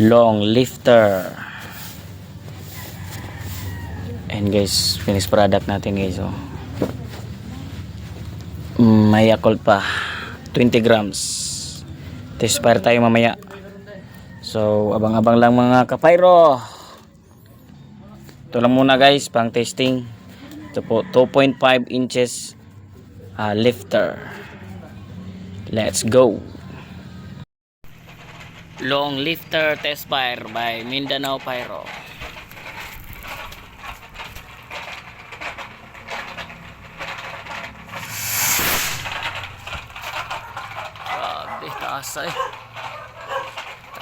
long lifter. And guys, finished product natin guys. Oh. May Yakult pa 20 grams. Test fire tayo mamaya. So abang-abang lang mga kapayro. Ito lang muna guys, pang testing. Ito po 2.5 inches lifter. Let's go. Long lifter test fire by Mindanao Pyro. Grabe, taas ay.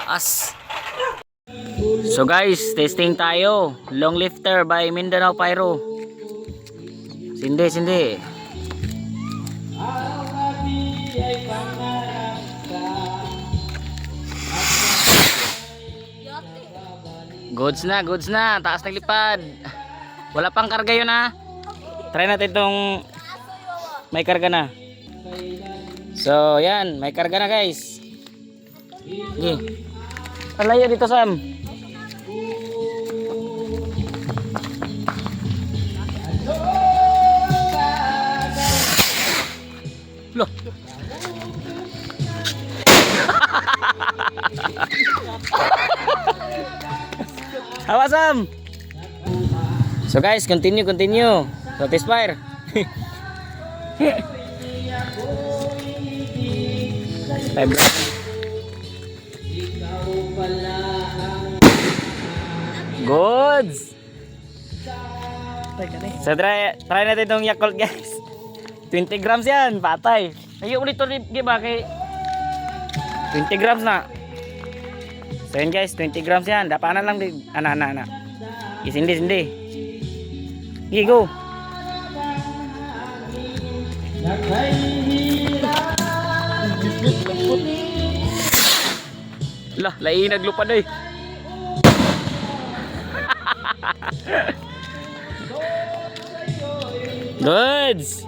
Taas. So guys, testing tayo. Long lifter by Mindanao Pyro. Sindi. Goods na. Taas naglipad. Wala pang karga yun ha. Try natin itong may karga na. So yan, may karga na guys. Okay. Palayo dito Sam. Loh. Hawa Sam. So guys, continue. So test fire. Goods. So try natin itong Yakult guys. 20 grams yan, patay. Ayun ulit ulit giba kay 20 grams na. So yun guys, 20 grams yan. Dapanan lang din. Ana. Sindi. Okay, go. Lah, lai naglupad eh. Goods.